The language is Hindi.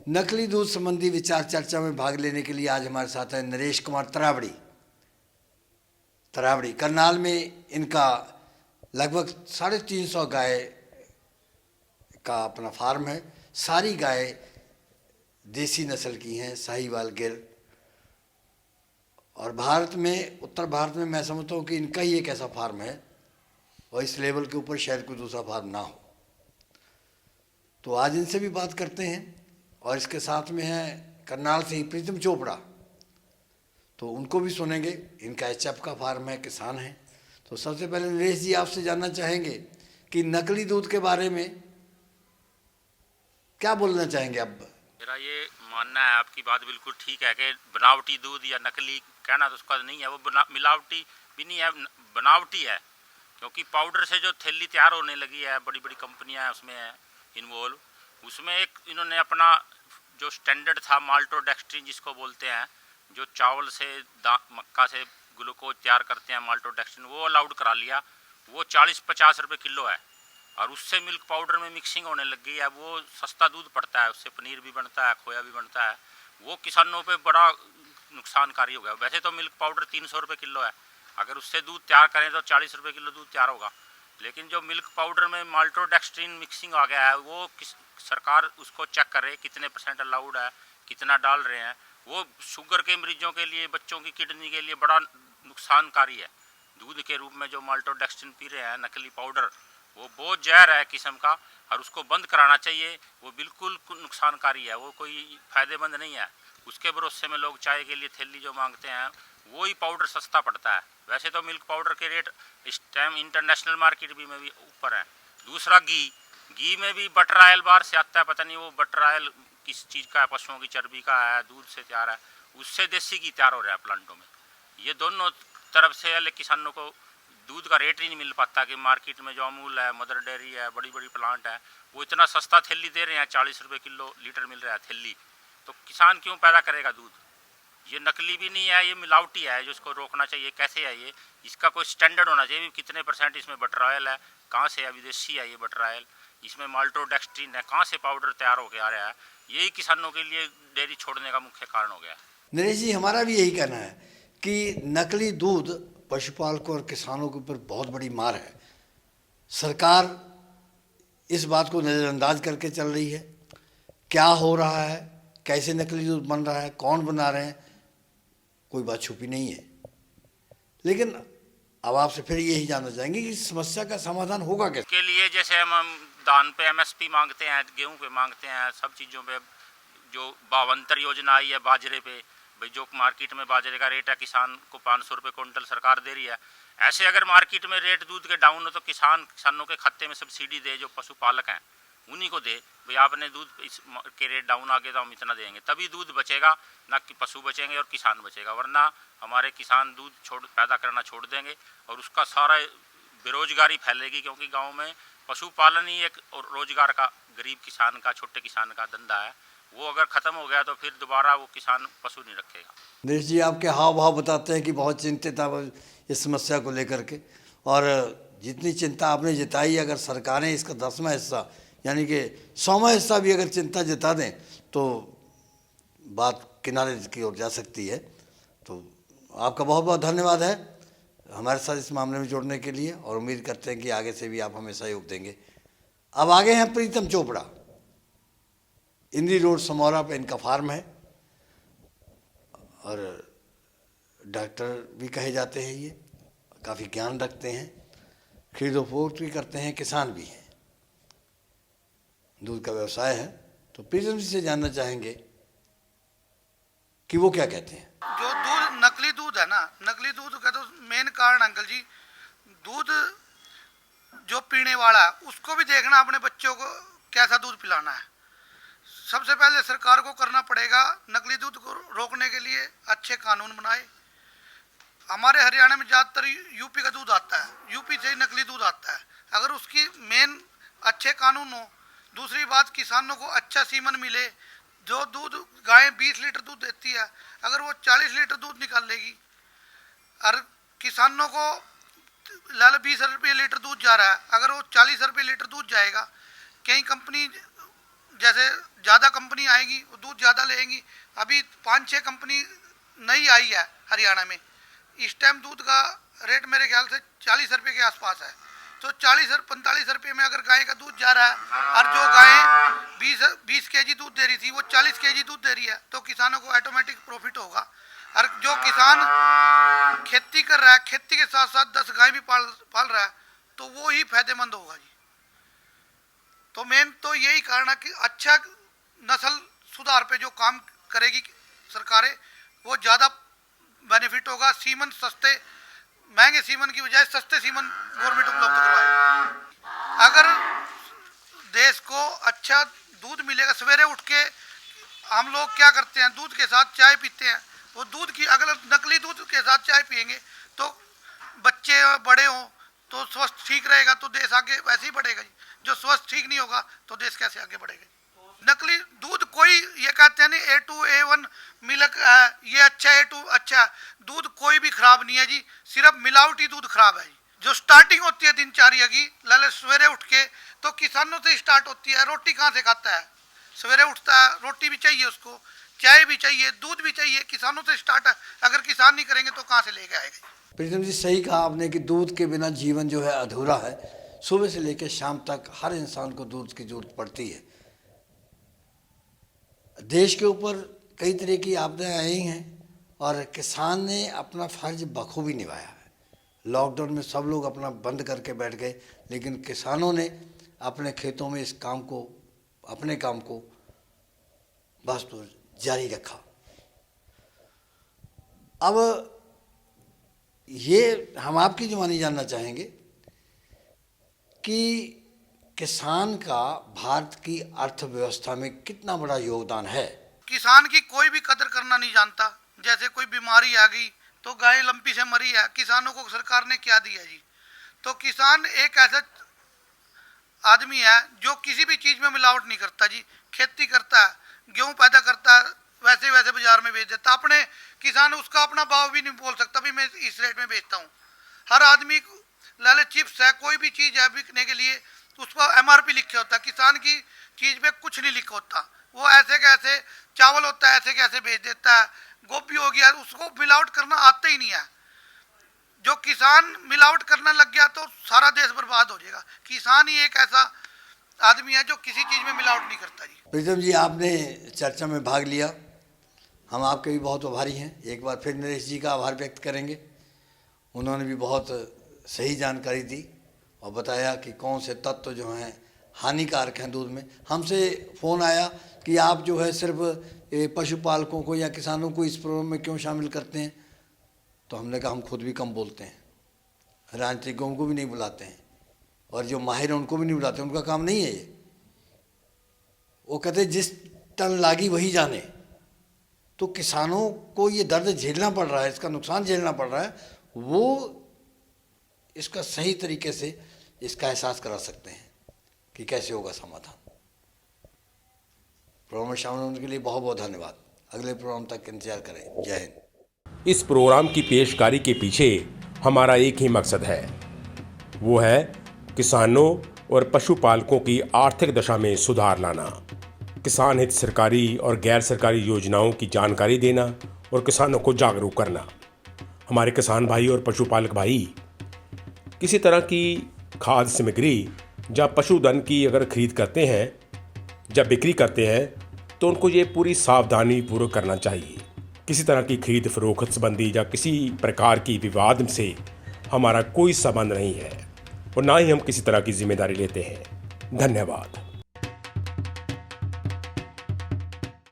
नकली दूध संबंधी विचार चर्चा में भाग लेने के लिए आज हमारे साथ है नरेश कुमार तरावड़ी। करनाल में इनका लगभग 350 गाय का अपना फार्म है। सारी गाय देसी नस्ल की हैं, साहीवाल गिर। और भारत में, उत्तर भारत में मैं समझता हूँ कि इनका ही एक ऐसा फार्म है और इस लेवल के ऊपर शायद कोई दूसरा फार्म ना हो। तो आज इनसे भी बात करते हैं। और इसके साथ में है करनाल से ही प्रीतम चोपड़ा, तो उनको भी सुनेंगे। इनका एचएफ का फार्म है, किसान है। तो सबसे पहले नरेश जी आपसे जानना चाहेंगे कि नकली दूध के बारे में क्या बोलना चाहेंगे अब। मेरा ये मानना है, आपकी बात बिल्कुल ठीक है कि बनावटी दूध या नकली कहना तो उसका नहीं है, वो मिलावटी भी नहीं है, बनावटी है। क्योंकि पाउडर से जो थैली तैयार होने लगी है, बड़ी बड़ी कंपनियां उसमें है इन्वॉल्व। उसमें एक इन्होंने अपना जो स्टैंडर्ड था माल्टोडेक्सट्रिन जिसको बोलते हैं, जो चावल से मक्का से ग्लूकोज तैयार करते हैं माल्टोडेक्सट्रिन, वो अलाउड करा लिया। वो 40-50 रुपये किलो है और उससे मिल्क पाउडर में मिक्सिंग होने लग गई है। वो सस्ता दूध पड़ता है, उससे पनीर भी बनता है, खोया भी बनता है। वो किसानों पे बड़ा नुकसानकारी हो गया। वैसे तो मिल्क पाउडर 300 रुपये किलो है, अगर उससे दूध तैयार करें तो 40 रुपये किलो दूध तैयार होगा। लेकिन जो मिल्क पाउडर में माल्टोडेक्सट्रिन मिक्सिंग आ गया है, वो सरकार उसको चेक करे कितने % अलाउड है, कितना डाल रहे हैं। वो शुगर के मरीजों के लिए, बच्चों की किडनी के लिए बड़ा नुकसानकारी है। दूध के रूप में जो माल्टोडेक्सट्रिन पी रहे हैं नकली पाउडर, वो बहुत जहर है किस्म का और उसको बंद कराना चाहिए। वो बिल्कुल नुकसानकारी है, वो कोई फ़ायदेमंद नहीं है। उसके भरोसे में लोग चाय के लिए थैली जो मांगते हैं, वो ही पाउडर सस्ता पड़ता है। वैसे तो मिल्क पाउडर के रेट इस टाइम इंटरनेशनल मार्केट में भी ऊपर है। दूसरा घी में भी बटर ऑयल बाहर से आता है, पता नहीं वो बटर ऑयल किस चीज़ का है, पशुओं की चर्बी का है, दूध से तैयार है, उससे देसी घी तैयार हो रहा है प्लांटों में। ये दोनों तरफ से किसानों को दूध का रेट ही नहीं मिल पाता कि मार्केट में जो अमूल है, मदर डेयरी है, बड़ी बड़ी प्लांट है, वो इतना सस्ता थैली दे रहे हैं, 40 रुपये किलो लीटर मिल रहा है थैली। तो किसान क्यों पैदा करेगा दूध। ये नकली भी नहीं है, ये मिलावटी है, जिसको रोकना चाहिए। कैसे है ये, इसका कोई स्टैंडर्ड होना चाहिए। कितने % इसमें बटर ऑयल है, कहाँ से है, विदेशी है ये बटर ऑयल, इसमें माल्टोडेक्सट्रिन है, कहाँ से पाउडर तैयार होकर आ रहा है। यही किसानों के लिए डेयरी छोड़ने का मुख्य कारण हो गया। नरेश जी, हमारा भी यही कहना है कि नकली दूध पशुपालकों और किसानों के ऊपर बहुत बड़ी मार है। सरकार इस बात को नज़रअंदाज करके चल रही है। क्या हो रहा है, कैसे नकली दूध बन रहा है, कौन बना रहे हैं, कोई बात छुपी नहीं है। लेकिन अब आपसे फिर यही जानना चाहेंगे कि समस्या का समाधान होगा कैसे। के लिए जैसे हम दान पे MSP मांगते हैं, गेहूं पे मांगते हैं, सब चीज़ों पे जो भावांतर योजना आई है बाजरे पे, भाई जो मार्केट में बाजरे का रेट है किसान को 500 रुपये क्विंटल सरकार दे रही है। ऐसे अगर मार्केट में रेट दूध के डाउन हो तो किसानों के खाते में सब्सिडी दे, जो पशुपालक हैं उन्हीं को दे, भाई आपने दूध इस के रेट डाउन आ गए तो हम इतना देंगे, तभी दूध बचेगा, ना कि पशु बचेंगे और किसान बचेगा। वरना हमारे किसान दूध पैदा करना छोड़ देंगे और उसका सारा बेरोजगारी फैलेगी। क्योंकि गाँव में पशुपालन ही एक रोजगार का, गरीब किसान का, छोटे किसान का धंधा है। वो अगर ख़त्म हो गया तो फिर दोबारा वो किसान पशु नहीं रखेगा। नरेश जी, आपके हाव भाव बताते हैं कि बहुत चिंतित आप इस समस्या को लेकर के। और जितनी चिंता आपने जताई, अगर सरकारें इसका 10वां हिस्सा यानी कि 100वां हिस्सा भी अगर चिंता जता दें तो बात किनारे की ओर जा सकती है। तो आपका बहुत बहुत धन्यवाद है हमारे साथ इस मामले में जुड़ने के लिए, और उम्मीद करते हैं कि आगे से भी आप हमें सहयोग देंगे। अब आगे हैं प्रीतम चोपड़ा। इंदिरा रोड समौरा पे इनका फार्म है और डॉक्टर भी कहे जाते हैं। ये काफ़ी ज्ञान रखते हैं, खरीदो फरोख्त भी करते हैं, किसान भी हैं, दूध का व्यवसाय है। तो प्रीतम जी से जानना चाहेंगे कि वो क्या कहते हैं। जो दूध नकली दूध है ना, नकली दूध का तो मेन कारण अंकल जी, दूध जो पीने वाला है उसको भी देखना, अपने बच्चों को कैसा दूध पिलाना है। सबसे पहले सरकार को करना पड़ेगा, नकली दूध को रोकने के लिए अच्छे कानून बनाए। हमारे हरियाणा में ज़्यादातर यूपी का दूध आता है, यूपी से ही नकली दूध आता है। अगर उसकी मेन अच्छे कानून हो। दूसरी बात, किसानों को अच्छा सीमन मिले। जो दूध गाय 20 लीटर दूध देती है, अगर वो 40 लीटर दूध निकाल लेगी और किसानों को 20 रुपये लीटर दूध जा रहा है, अगर वो 40 रुपये लीटर दूध जाएगा, कहीं कंपनी जैसे ज़्यादा कंपनी आएगी वो दूध ज़्यादा लेंगी। अभी 5-6 कंपनी नई आई है हरियाणा में। इस टाइम दूध का रेट मेरे ख्याल से 40 रुपये के आसपास है। तो 40-45 रुपये में अगर गाय का दूध जा रहा है और जो गाय 20 केजी दूध दे रही थी वो 40 केजी दूध दे रही है, तो किसानों को ऑटोमेटिक प्रॉफिट होगा। और जो किसान खेती कर रहा है, खेती के साथ साथ 10 गाय भी पाल रहा है, तो वो ही फायदेमंद होगा जी। तो मेन तो यही कारण है कि अच्छा नस्ल सुधार पे जो काम करेगी सरकारें, वो ज़्यादा बेनिफिट होगा। सीमन सस्ते, महंगे सीमन की बजाय सस्ते सीमन गवर्नमेंट उपलब्ध करवाए। अगर देश को अच्छा दूध मिलेगा, सवेरे उठ के हम लोग क्या करते हैं, दूध के साथ चाय पीते हैं। वो दूध की अगर नकली दूध के साथ चाय पियेंगे तो बच्चे बड़े हों तो स्वस्थ ठीक रहेगा, तो देश आगे वैसे ही बढ़ेगा जी। जो स्वस्थ ठीक नहीं होगा तो देश कैसे आगे बढ़ेगा। नकली दूध कोई ये कहते हैं नहीं A2 A1 मिल्क है, ये अच्छा A2 अच्छा है, दूध कोई भी खराब नहीं है जी, सिर्फ मिलावटी दूध खराब है जी। जो स्टार्टिंग होती है दिनचर्या की, लाले सवेरे उठ के तो किसानों से स्टार्ट होती है। रोटी कहाँ से खाता है, सवेरे उठता है, रोटी भी चाहिए उसको, चाय भी चाहिए, दूध भी चाहिए, किसानों से स्टार्ट है। अगर किसान नहीं करेंगे तो कहाँ से लेके आएगा। प्रीतम जी, सही कहा आपने कि दूध के बिना जीवन जो है अधूरा है। सुबह से लेकर शाम तक हर इंसान को दूध की जरूरत पड़ती है। देश के ऊपर कई तरह की आपदाएं आई हैं और किसान ने अपना फर्ज बखूबी निभाया है। लॉकडाउन में सब लोग अपना बंद करके बैठ गए, लेकिन किसानों ने अपने खेतों में इस काम को, अपने काम को बस तो जारी रखा। अब ये हम आपकी जुबानी जानना चाहेंगे कि किसान का भारत की अर्थव्यवस्था में कितना बड़ा योगदान है। किसान की कोई भी कदर करना नहीं जानता। जैसे कोई बीमारी आ गई तो गाय लंपी से मरी है, किसानों को सरकार ने क्या दिया जी। तो किसान एक ऐसा आदमी है जो किसी भी चीज़ में मिलावट नहीं करता जी। खेती करता है, गेहूँ पैदा करता है, वैसे वैसे बाजार में बेच देता। अपने किसान उसका अपना भाव भी नहीं बोल सकता भी मैं इस रेट में बेचता हूँ। हर आदमी लाले चिप्स है, कोई भी चीज़ है बिकने के लिए उस पर MRP लिखे होता है। किसान की चीज़ पे कुछ नहीं लिखा होता। वो ऐसे कैसे चावल होता है ऐसे कैसे बेच देता है। गोभी हो गया, उसको मिलावट करना आता ही नहीं है। जो किसान मिलावट करने लग गया तो सारा देश बर्बाद हो जाएगा। किसान ही एक ऐसा आदमी है जो किसी चीज़ में मिलावट नहीं करता जी। प्रीतम जी, आपने चर्चा में भाग लिया, हम आपके भी बहुत आभारी हैं। एक बार फिर नरेश जी का आभार व्यक्त करेंगे। उन्होंने भी बहुत सही जानकारी दी और बताया कि कौन से तत्व जो हैं हानिकारक हैं दूध में। हमसे फ़ोन आया कि आप जो है सिर्फ पशुपालकों को या किसानों को इस प्रोग्राम में क्यों शामिल करते हैं। तो हमने कहा हम खुद भी कम बोलते हैं, राजनीतिकों को भी नहीं बुलाते हैं और जो माहिर हैं उनको भी नहीं बुलाते, उनका काम नहीं है ये। वो कहते जिस टन लागी वही जाने। तो किसानों को ये दर्द झेलना पड़ रहा है, इसका नुकसान झेलना पड़ रहा है, वो इसका सही तरीके से इसका एहसास करा सकते हैं कि कैसे होगा समाधान। प्रोग्राम में शामिल होने के लिए बहुत बहुत धन्यवाद। अगले प्रोग्राम तक इंतजार करें। जय हिंद। इस प्रोग्राम की पेशकारी के पीछे हमारा एक ही मकसद है, वो है किसानों और पशुपालकों की आर्थिक दशा में सुधार लाना, किसान हित सरकारी और गैर सरकारी योजनाओं की जानकारी देना और किसानों को जागरूक करना। हमारे किसान भाई और पशुपालक भाई किसी तरह की खाद्य सामग्री या पशुधन की अगर खरीद करते हैं, जब बिक्री करते हैं, तो उनको ये पूरी सावधानी पूर्वक करना चाहिए। किसी तरह की खरीद फरोख्त संबंधी या किसी प्रकार की विवाद से हमारा कोई संबंध नहीं है और ना ही हम किसी तरह की जिम्मेदारी लेते हैं। धन्यवाद।